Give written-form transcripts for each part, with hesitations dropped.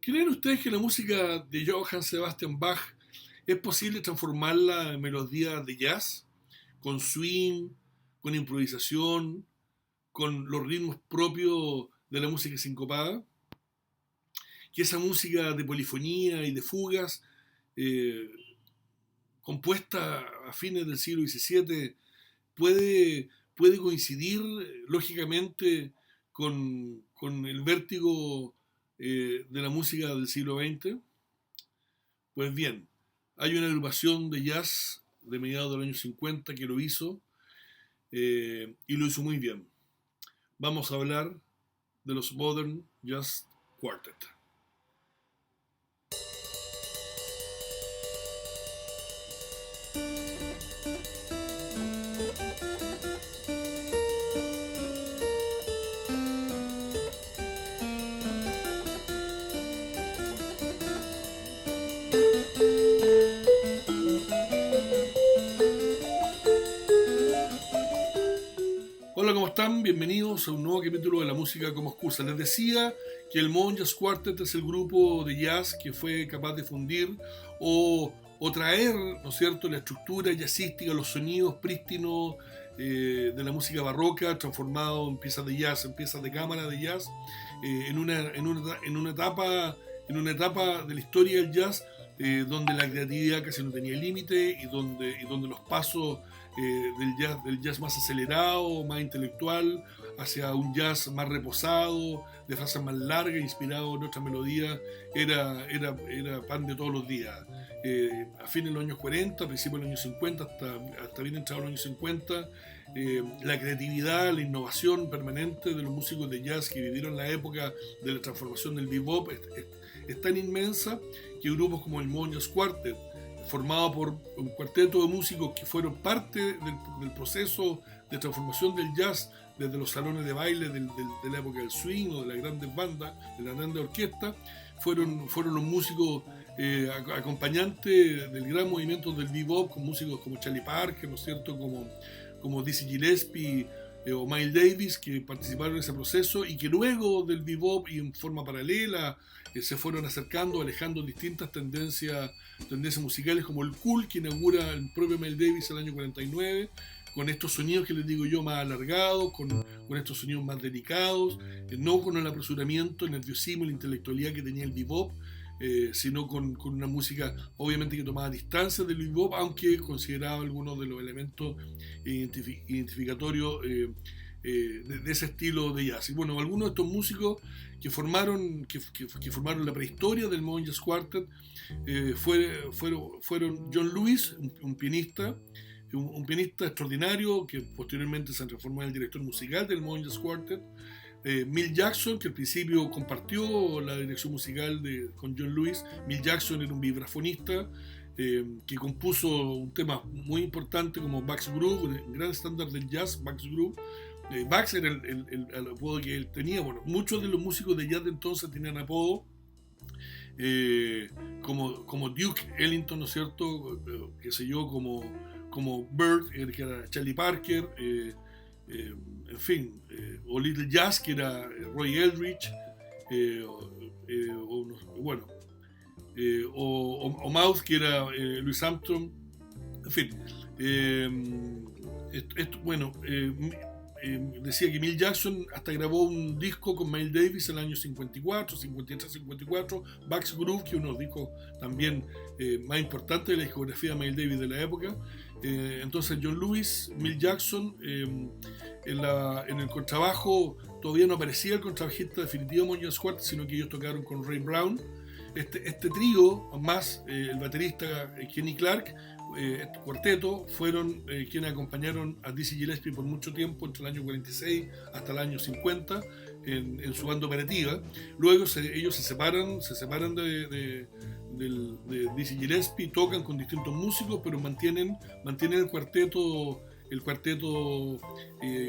¿Creen ustedes que la música de Johann Sebastian Bach es posible transformarla en melodías de jazz? Con swing, con improvisación, con los ritmos propios de la música sincopada. Que esa música de polifonía y de fugas, eh, compuesta a fines del siglo XVII, puede, puede coincidir lógicamente con el vértigo de la música del siglo XX. Pues bien, hay una agrupación de jazz de mediados del año 50 que lo hizo y lo hizo muy bien. Vamos a hablar de los Modern Jazz Quartet. Hola, ¿cómo están? Bienvenidos a un nuevo capítulo de la música como excusa. Les decía que el Modern Jazz Quartet es el grupo de jazz que fue capaz de fundir o traer, ¿no es cierto?, la estructura jazzística, los sonidos prístinos de la música barroca, transformado en piezas de jazz, en piezas de cámara de jazz, en una etapa de la historia del jazz donde la creatividad casi no tenía límite y donde los pasos del jazz más acelerado, más intelectual, hacia un jazz más reposado, de frases más largas, inspirado en otras melodías, era pan de todos los días. A fines de los años 40, a principios de los años 50, hasta bien entrados los años 50, la creatividad, la innovación permanente de los músicos de jazz que vivieron la época de la transformación del bebop es tan inmensa que grupos como el Modern Jazz Quartet, formado por un cuarteto de músicos que fueron parte del proceso de transformación del jazz desde los salones de baile de la época del swing o de las grandes bandas, de la grande orquesta, fueron los músicos acompañantes del gran movimiento del bebop, con músicos como Charlie Parker, ¿no es cierto?, como Dizzy Gillespie o Miles Davis, que participaron en ese proceso y que luego del bebop y en forma paralela se fueron acercando, alejando distintas tendencias musicales, como el cool que inaugura el propio Miles Davis en el año 49, con estos sonidos que les digo yo más alargados, con estos sonidos más delicados, no con el apresuramiento, el nerviosismo, la intelectualidad que tenía el bebop, sino con una música obviamente que tomaba distancia del bebop, aunque consideraba algunos de los elementos identificatorios de ese estilo de jazz. Y bueno, algunos de estos músicos que formaron la prehistoria del Modern Jazz Quartet fueron John Lewis, un pianista, un pianista extraordinario que posteriormente se transformó en el director musical del Modern Jazz Quartet. Milt Jackson, que al principio compartió la dirección musical con John Lewis. Milt Jackson era un vibrafonista que compuso un tema muy importante como Bach's Groove, un gran estándar del jazz, Bach's Groove. Bach era el apodo que él tenía. Bueno, muchos de los músicos de jazz de entonces tenían apodo, como Duke Ellington, ¿no es cierto? Qué sé yo, como Bird, que era Charlie Parker, en fin, o Little Jazz, que era Roy Eldridge, bueno, o Mouth, que era Louis Armstrong, en fin. Bueno, decía que Milt Jackson hasta grabó un disco con Miles Davis en el año 54, 53, 54, Bach's Groove, que es uno de los discos también más importantes de la discografía de Miles Davis de la época. Entonces John Lewis, Milt Jackson, en el contrabajo todavía no aparecía el contrabajista definitivo de Modern Jazz Quartet, sino que ellos tocaron con Ray Brown. Este trío, más el baterista Kenny Clark, este cuarteto, fueron quienes acompañaron a Dizzy Gillespie por mucho tiempo, entre el año 46 hasta el año 50, en su banda operativa. Luego ellos se separan de Dizzy Gillespie, tocan con distintos músicos, pero mantienen el cuarteto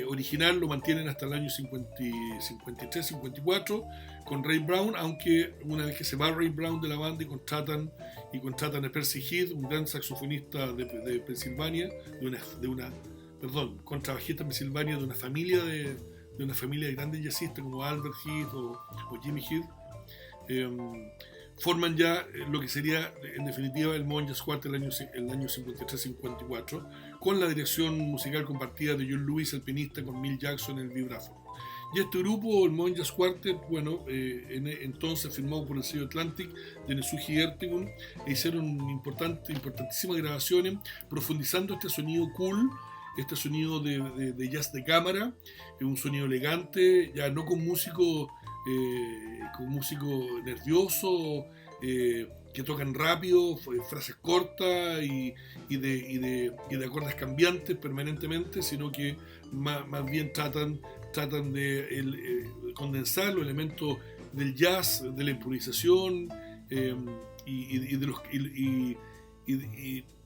original lo mantienen hasta el año 53-54 con Ray Brown, aunque una vez que se va Ray Brown de la banda y contratan a Percy Heath, un gran saxofonista de Pensilvania, contrabajista en Pensilvania, de una familia de grandes jazzistas como Albert Heath o Jimmy Heath. forman ya lo que sería en definitiva el Modern Jazz Quartet el año 53-54, con la dirección musical compartida de John Lewis, el pianista, con Milt Jackson en el vibráfono. Y este grupo, el Modern Jazz Quartet, bueno, entonces firmado por el sello Atlantic de Nesuhi Ertegun, hicieron importantísimas grabaciones, profundizando este sonido cool, este sonido de jazz de cámara, un sonido elegante, ya no con músicos nerviosos, que tocan rápido, frases cortas y de acordes cambiantes permanentemente, sino que más bien tratan de condensar los elementos del jazz, de la improvisación y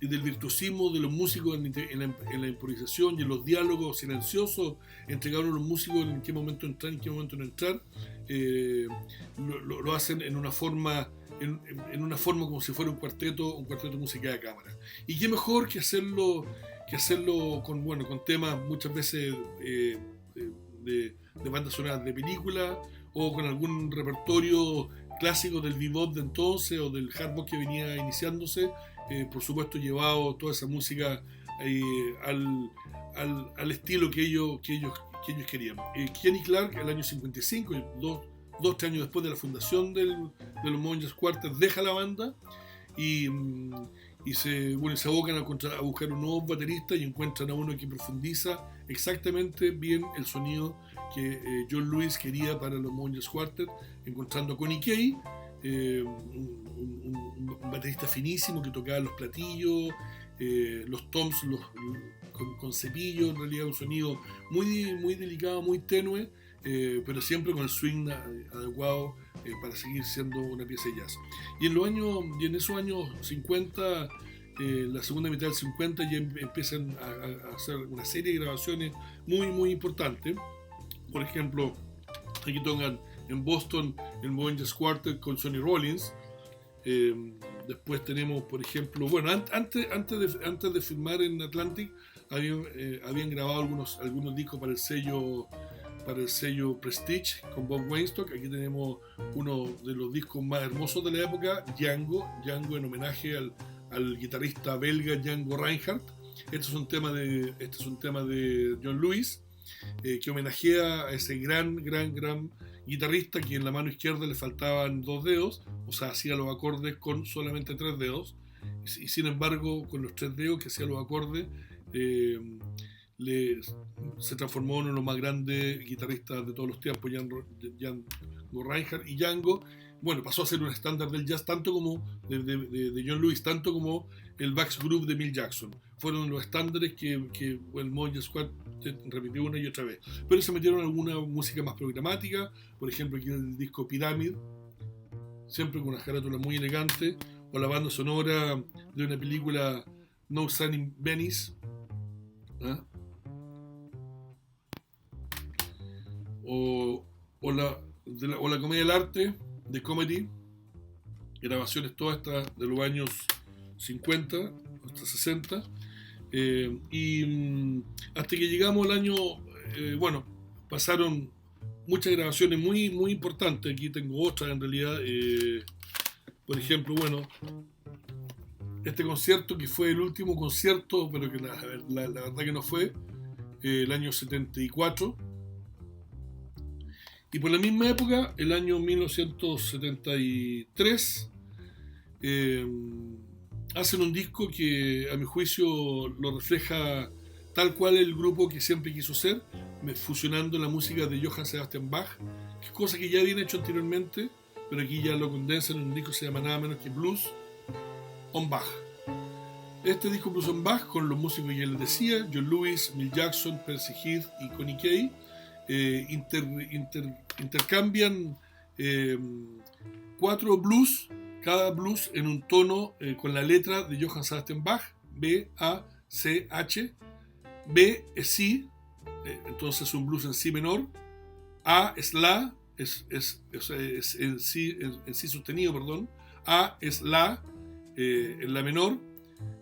del virtuosismo de los músicos en la improvisación y en los diálogos silenciosos entre cada uno de los músicos, en qué momento entrar y en qué momento no entrar. Lo hacen en una forma como si fuera un cuarteto de música de cámara. Y qué mejor que hacerlo con temas muchas veces de bandas sonoras de película, o con algún repertorio clásico del bebop de entonces o del hard rock que venía iniciándose, por supuesto llevado toda esa música al estilo que ellos querían. Kenny Clarke, el año 55, 2-3 años después de la fundación de los Modern Jazz Quartet, deja la banda y se abocan a buscar un nuevo baterista, y encuentran a uno que profundiza exactamente bien el sonido que John Lewis quería para los Modern Jazz Quartet, encontrando a Connie Kay, un baterista finísimo que tocaba los platillos, los toms con cepillo, en realidad un sonido muy delicado, muy tenue, pero siempre con el swing adecuado para seguir siendo una pieza de jazz. Y en esos años 50, la segunda mitad del 50, ya empiezan a hacer una serie de grabaciones muy importantes. Por ejemplo, aquí tocan en Boston el Modern Jazz Quartet con Sonny Rollins. Después tenemos, por ejemplo, antes de firmar en Atlantic, habían grabado algunos discos para el sello Prestige con Bob Weinstock. Aquí tenemos uno de los discos más hermosos de la época, Django en homenaje al guitarrista belga Django Reinhardt. Este es un tema de John Lewis, que homenajea a ese gran guitarrista que en la mano izquierda le faltaban 2 dedos, o sea, hacía los acordes con solamente 3 dedos, y sin embargo con los 3 dedos que hacía los acordes se transformó en uno de los más grandes guitarristas de todos los tiempos, Django Reinhardt. Y Django, bueno, pasó a ser un estándar del jazz, tanto como de John Lewis, tanto como el Bax Group de Milt Jackson. Fueron los estándares que el Modern Jazz Quartet repitió una y otra vez. Pero se metieron alguna música más programática, por ejemplo aquí el disco Pyramid, siempre con una carátula muy elegante, o la banda sonora de una película No Sun in Venice, o la comedia del arte de Comedy, grabaciones todas estas de los años 50 hasta 60, y hasta que llegamos al año, pasaron muchas grabaciones muy importantes. Aquí tengo otras en realidad, por ejemplo, este concierto que fue el último concierto, pero que la verdad que no fue, el año 74. Y por la misma época, el año 1973, hacen un disco que a mi juicio lo refleja tal cual el grupo que siempre quiso ser, fusionando la música de Johann Sebastian Bach, que es cosa que ya habían hecho anteriormente, pero aquí ya lo condensan en un disco que se llama nada menos que Blues on Bach. Este disco Blues on Bach, con los músicos que ya les decía, John Lewis, Milt Jackson, Percy Heath y Connie Kay, intercambian 4 blues, cada blues en un tono con la letra de Johann Sebastian Bach, B, A, C, H. B es Si, entonces un blues en Si menor. A es La, es en si sostenido, perdón. A es La, en La menor.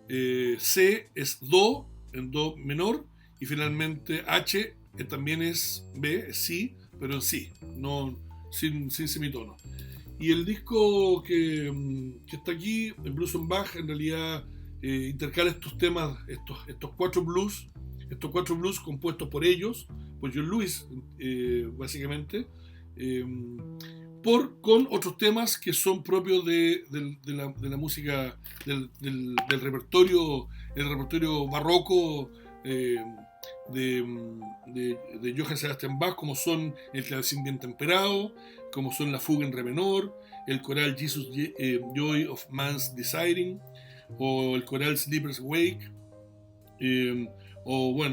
C es Do, en Do menor. Y finalmente H también es B, es Si, pero en Si, no, sin semitono. Y el disco que está aquí, el Blues on Bach, en realidad intercala estos temas, estos cuatro blues compuestos por ellos, por John Lewis, básicamente, eh, con otros temas que son propios de la música, del repertorio, el repertorio barroco eh, de Johann Sebastian Bach, como son el clavecín bien temperado, como son la fuga en re menor, el coral Jesus Joy of Man's Desiring, o el coral Sleeper's Wake, o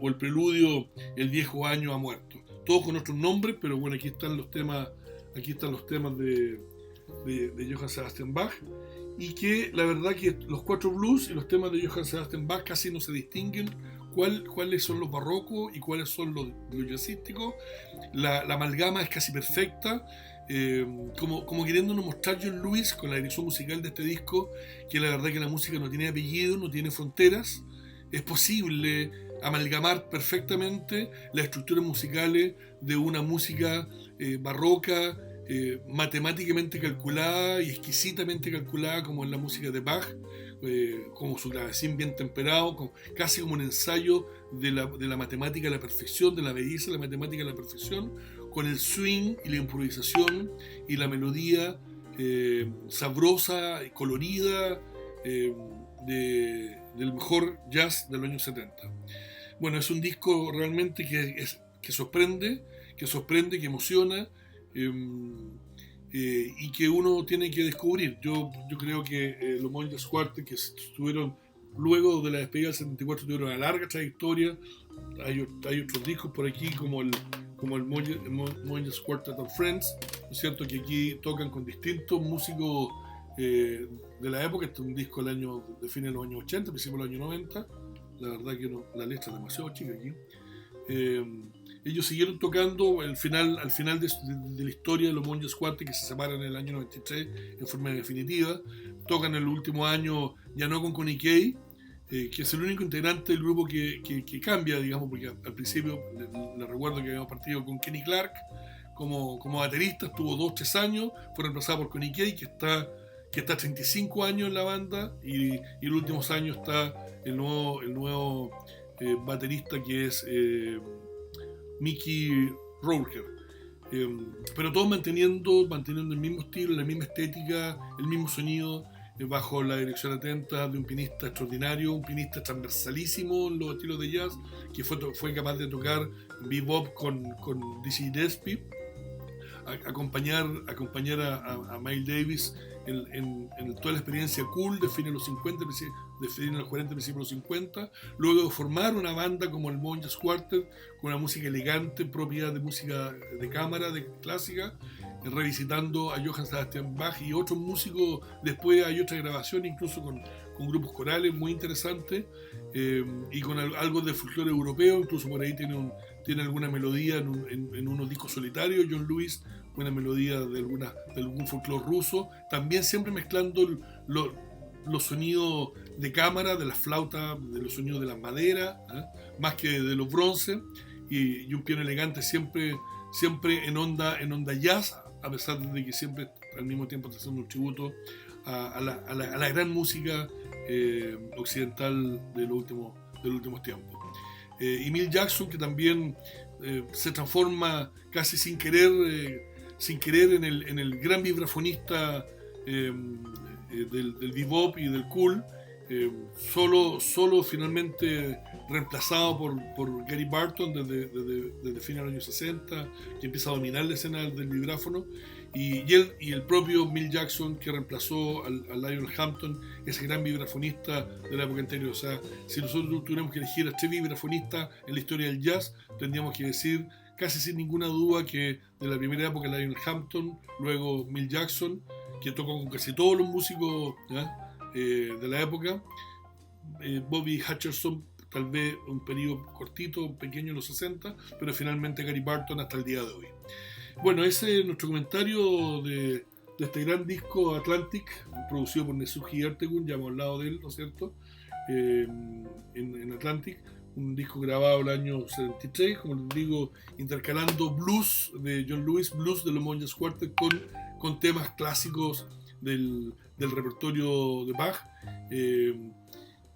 el preludio El viejo año ha muerto. Todos con otros nombres, pero bueno, aquí están los temas de Johann Sebastian Bach, y que la verdad que los cuatro blues y los temas de Johann Sebastian Bach casi no se distinguen cuáles son los barrocos y cuáles son los jazzísticos. La amalgama es casi perfecta, como queriéndonos mostrar John Lewis con la dirección musical de este disco, que la verdad que la música no tiene apellido, no tiene fronteras. Es posible amalgamar perfectamente las estructuras musicales de una música barroca, matemáticamente calculada y exquisitamente calculada, como en la música de Bach, como su clavecín bien temperado, casi como un ensayo de la matemática a la perfección, de la belleza de la matemática a la perfección, con el swing y la improvisación y la melodía sabrosa y colorida del mejor jazz de los años 70. Bueno, es un disco realmente que sorprende, que emociona, y que uno tiene que descubrir. Yo creo que los Monjas Quartet, que estuvieron luego de la despedida del 74, tuvieron una larga trayectoria. Hay otros discos por aquí como el Monjas Quartet and Friends, ¿no es cierto?, que aquí tocan con distintos músicos de la época. Este es un disco de fines de los años 80, principios de los años 90. La verdad que la letra es demasiado chica aquí. Ellos siguieron tocando al final de la historia de los Monjas Quartet, que se separan en el año 93 en forma definitiva. Tocan el último año ya no con Connie Kay, que es el único integrante del grupo que cambia, digamos, porque al principio le recuerdo que habíamos partido con Kenny Clark como baterista, estuvo 2-3 años, fue reemplazado por Connie Kay, que está 35 años en la banda, y en los últimos años está el nuevo baterista, que es Mickey Rourke, pero todos manteniendo el mismo estilo, la misma estética, el mismo sonido, bajo la dirección atenta de un pianista extraordinario, un pianista transversalísimo en los estilos de jazz, que fue capaz de tocar bebop con Dizzy Gillespie, acompañar a Miles Davis en toda la experiencia cool de fines de los 50, de fines de los 40, principios de los 50, luego de formar una banda como el Monjas Quartet, con una música elegante, propia de música de cámara, de clásica, revisitando a Johann Sebastian Bach y otros músicos. Después hay otra grabación, incluso con grupos corales muy interesantes, y con algo de folclore europeo. Incluso por ahí tiene alguna melodía en unos discos solitarios John Lewis, una melodía de algún folclore ruso, también siempre mezclando los sonidos de cámara, de las flautas, de los sonidos de las maderas, más que de los bronces, y un piano elegante siempre en onda jazz, a pesar de que siempre al mismo tiempo está haciendo un tributo a la gran música occidental de los últimos tiempos. Y Milt Jackson, que también se transforma casi sin querer en el gran vibrafonista del bebop y del cool, solo finalmente reemplazado por Gary Barton desde fines de los años 60, que empieza a dominar la escena del vibráfono, y el propio Milt Jackson, que reemplazó al Lionel Hampton, ese gran vibrafonista de la época anterior. O sea, si nosotros tuviéramos que elegir a 3 vibrafonistas en la historia del jazz, tendríamos que decir casi sin ninguna duda que de la primera época Lionel Hampton, luego Milt Jackson, que tocó con casi todos los músicos de la época, Bobby Hutcherson, tal vez un periodo cortito, pequeño en los 60, pero finalmente Gary Barton hasta el día de hoy. Bueno, ese es nuestro comentario de este gran disco Atlantic, producido por Nesuhi Ertegun. Ya hemos hablado de él, ¿no es cierto?, en Atlantic. un disco grabado el año 73, como les digo, intercalando blues de John Lewis, blues de los Monk Jazz Quartet con temas clásicos del repertorio de Bach.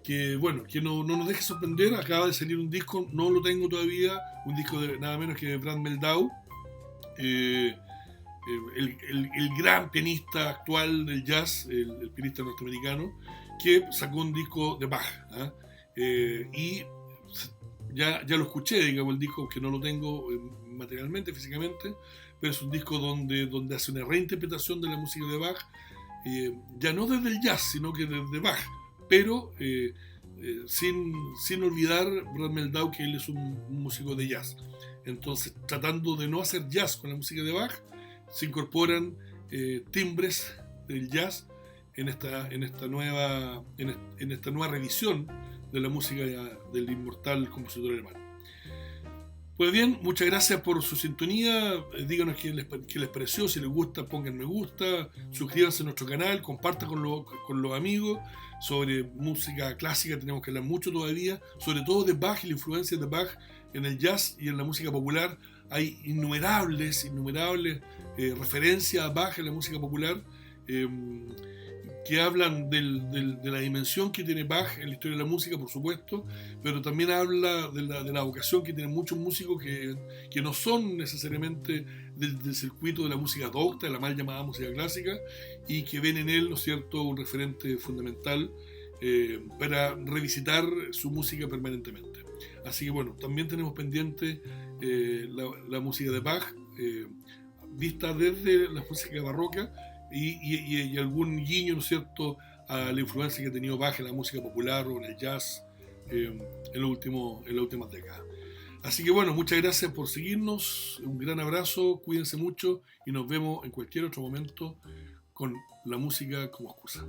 Que bueno, que no nos deje sorprender. Acaba de salir un disco, no lo tengo todavía, un disco de nada menos que de Brad Mehldau, el gran pianista actual del jazz, el pianista norteamericano, que sacó un disco de Bach, y ya lo escuché, digamos, el disco, que no lo tengo materialmente, físicamente, pero es un disco donde hace una reinterpretación de la música de Bach, ya no desde el jazz, sino que desde Bach, pero sin olvidar Brad Mehldau, que él es un músico de jazz. Entonces, tratando de no hacer jazz con la música de Bach, se incorporan timbres del jazz en esta nueva revisión de la música del inmortal compositor alemán. Pues bien, muchas gracias por su sintonía. Díganos qué les pareció. Si les gusta, pongan me gusta, suscríbanse a nuestro canal, compartan con los amigos. Sobre música clásica tenemos que hablar mucho todavía, sobre todo de Bach y la influencia de Bach en el jazz y en la música popular. Hay innumerables referencias a Bach en la música popular, que hablan de la dimensión que tiene Bach en la historia de la música, por supuesto, pero también habla de la vocación que tienen muchos músicos que no son necesariamente del circuito de la música docta, de la mal llamada música clásica, y que ven en él, ¿no es cierto?, un referente fundamental para revisitar su música permanentemente. Así que bueno, también tenemos pendiente la música de Bach, vista desde la música barroca, y algún guiño, ¿no es cierto?, a la influencia que ha tenido Bach en la música popular o en el jazz en las últimas décadas. Así que bueno, muchas gracias por seguirnos, un gran abrazo, cuídense mucho y nos vemos en cualquier otro momento con la música como excusa.